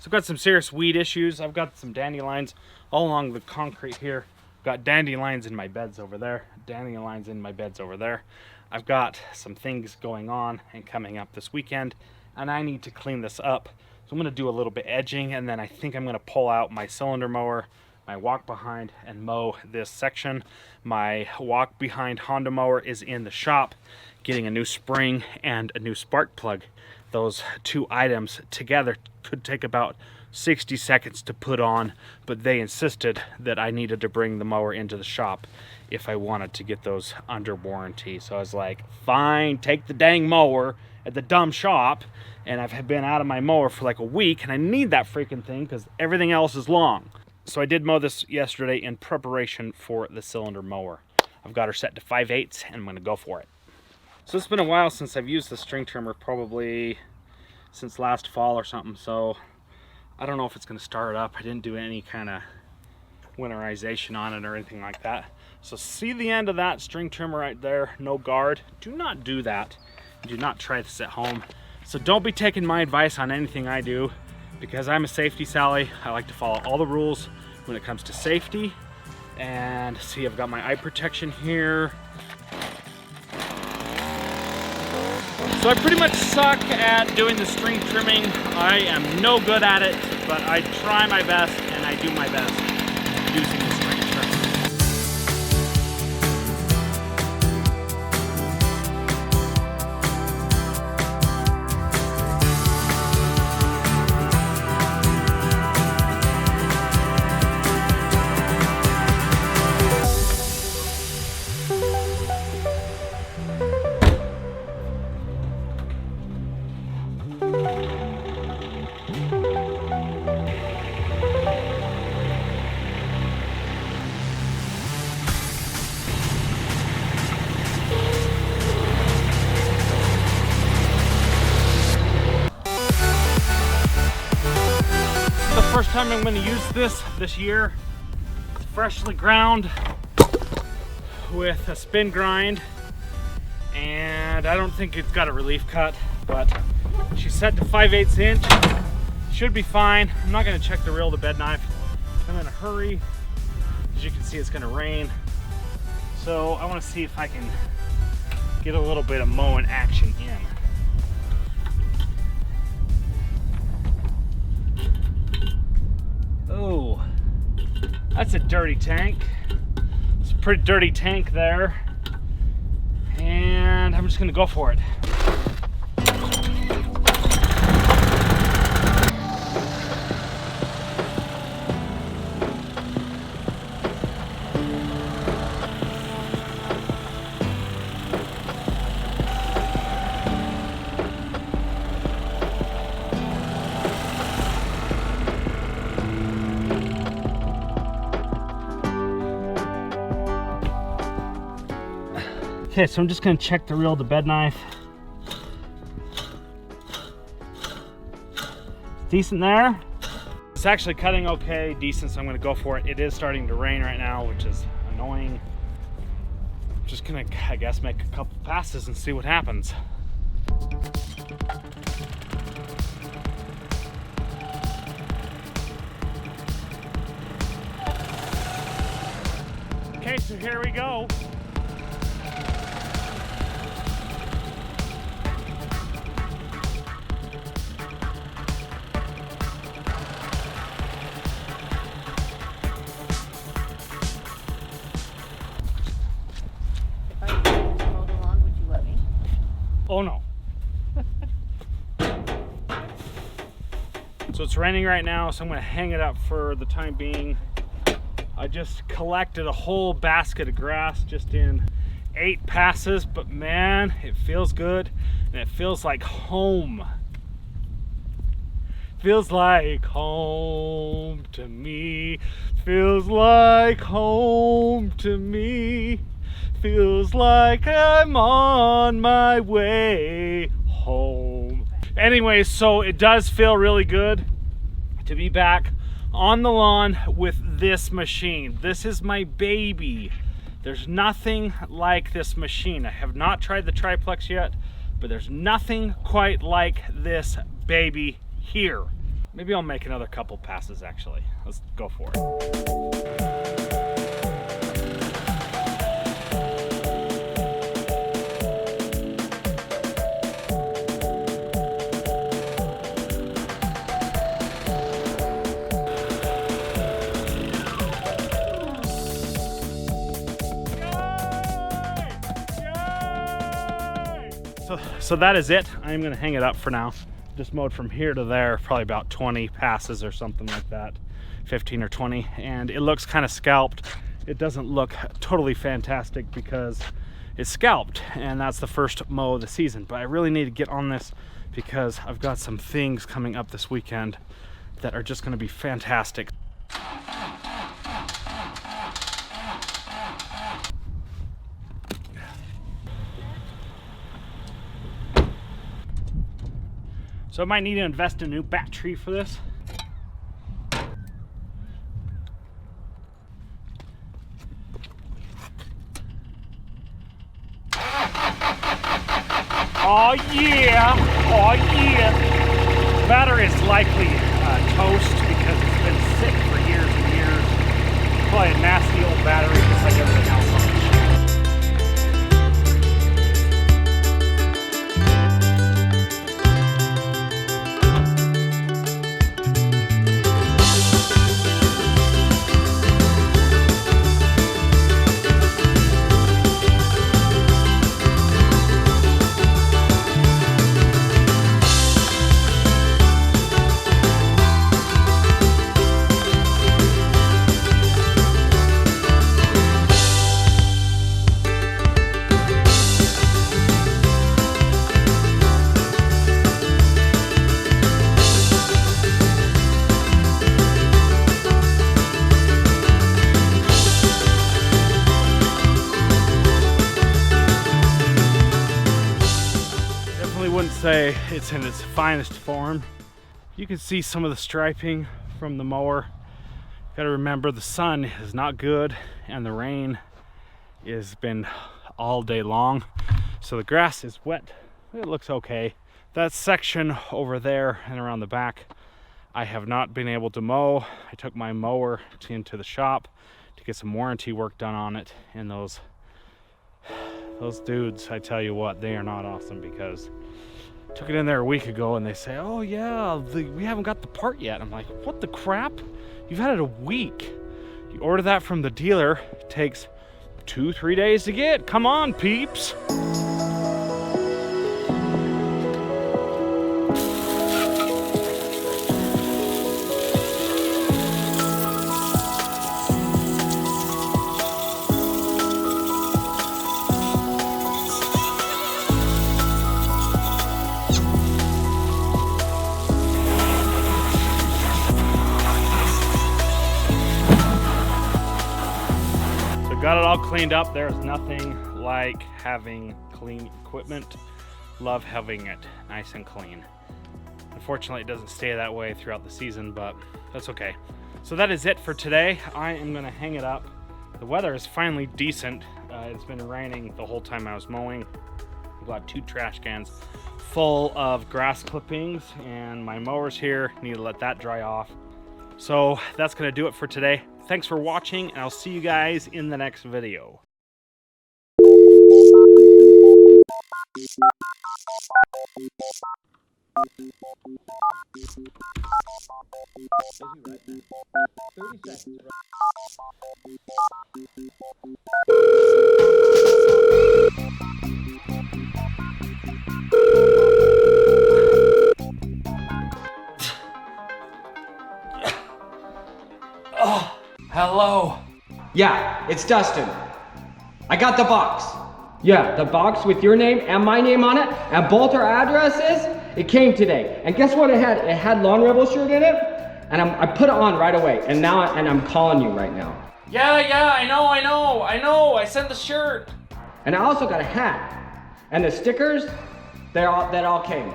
I've got some serious weed issues. I've got some dandelions all along the concrete here. Got dandelions in my beds over there. Dandelions in my beds over there. I've got some things going on and coming up this weekend, and I need to clean this up. So I'm going to do a little bit edging, and then I think I'm going to pull out my cylinder mower, my walk behind, and mow this section. My walk behind Honda mower is in the shop, getting a new spring and a new spark plug. Those two items together could take about 60 seconds to put on, but they insisted that I needed to bring the mower into the shop if I wanted to get those under warranty. So I was like, fine, take the dang mower at the dumb shop. And I've been out of my mower for like a week, and I need that freaking thing because everything else is long. So I did mow this yesterday in preparation for the cylinder mower. I've got her set to 5/8, and I'm going to go for it. So it's been a while since I've used the string trimmer, probably since last fall or something. So I don't know if it's going to start up. I didn't do any kind of winterization on it or anything like that. So see the end of that string trimmer right there, no guard. Do not do that. Do not try this at home. So don't be taking my advice on anything I do, because I'm a safety Sally. I like to follow all the rules when it comes to safety. And see, I've got my eye protection here. So I pretty much suck at doing the string trimming. I am no good at it, but I try my best and I do my best using the string trimmer. First time I'm going to use this year. It's freshly ground with a spin grind, and I don't think it's got a relief cut, but she's set to 5/8 inch. Should be fine. I'm not going to check the reel of the bed knife. I'm in a hurry. As you can see, it's going to rain, so I want to see if I can get a little bit of mowing action in. Oh, that's a dirty tank. It's a pretty dirty tank there. And I'm just gonna go for it. Okay, so I'm just gonna check the reel of the bed knife. Decent there. It's actually cutting okay, decent, so I'm gonna go for it. It is starting to rain right now, which is annoying. Just gonna, I guess, make a couple passes and see what happens. Okay, so here we go. Oh no. So it's raining right now, so I'm going to hang it up for the time being. I just collected a whole basket of grass just in 8 passes, but man, it feels good and it feels like home. Feels like home to me. Feels like home to me. Feels like I'm on my way home. Anyways, so it does feel really good to be back on the lawn with this machine. This is my baby. There's nothing like this machine. I have not tried the triplex yet, but there's nothing quite like this baby here. Maybe I'll make another couple passes actually. Let's go for it. So that is it. I'm gonna hang it up for now. Just mowed from here to there, probably about 20 passes or something like that, 15 or 20, and it looks kind of scalped. It doesn't look totally fantastic because it's scalped, and that's the first mow of the season. But I really need to get on this because I've got some things coming up this weekend that are just gonna be fantastic. So I might need to invest in a new battery for this. Oh yeah, oh yeah. Battery is likely toast because it's been sick for years and years. Probably a nasty old battery just like everything else on the machine. Wouldn't say it's in its finest form. You can see some of the striping from the mower. Gotta remember the sun is not good and the rain has been all day long, so the grass is wet. It looks okay. That section over there and around the back I have not been able to mow. I took my mower into the shop to get some warranty work done on it, and those dudes, I tell you what, they are not awesome, because took it in there a week ago and they say, oh yeah, we haven't got the part yet. I'm like, what the crap? You've had it a week. You order that from the dealer, it takes 2-3 days to get. Come on, peeps. Got it all cleaned up. There's nothing like having clean equipment. Love having it nice and clean. Unfortunately, it doesn't stay that way throughout the season, but that's okay. So that is it for today. I am gonna hang it up. The weather is finally decent. It's been raining the whole time I was mowing. I've got 2 trash cans full of grass clippings, and my mower's here. Need to let that dry off. So that's gonna do it for today. Thanks for watching, and I'll see you guys in the next video. Oh, hello. Yeah, it's Dustin. I got the box. Yeah, the box with your name and my name on it, and both our addresses. It came today, and guess what it had? It had Lawn Rebel shirt in it, and I put it on right away, and I'm calling you right now. Yeah, I know. I sent the shirt. And I also got a hat, and the stickers, that all came.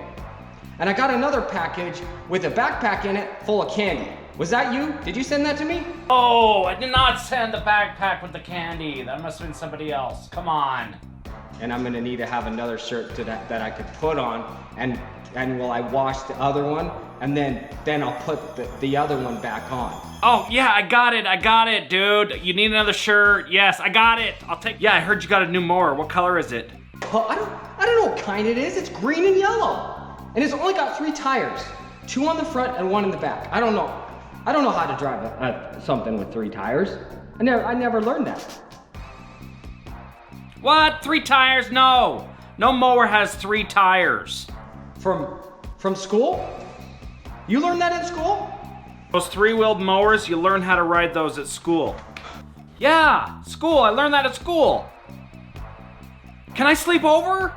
And I got another package with a backpack in it full of candy. Was that you? Did you send that to me? Oh, I did not send the backpack with the candy. That must have been somebody else. Come on. And I'm gonna need to have another shirt that I could put on, and while I wash the other one, and then I'll put the other one back on. Oh, yeah, I got it, dude. You need another shirt? Yes, I got it. I'll take. Yeah, I heard you got a new mower. What color is it? Well, I don't know what kind it is. It's green and yellow. And it's only got 3 tires. 2 on the front and 1 in the back. I don't know how to drive something with 3 tires. I never learned that. What? 3 tires? No. No mower has 3 tires. From school? You learned that in school? Those 3-wheeled mowers, you learn how to ride those at school. Yeah, school. I learned that at school. Can I sleep over?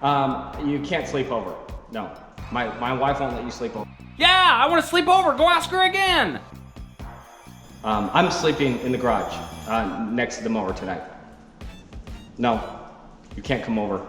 You can't sleep over. No. My wife won't let you sleep over. Yeah, I want to sleep over. Go ask her again. I'm sleeping in the garage next to the mower tonight. No, you can't come over.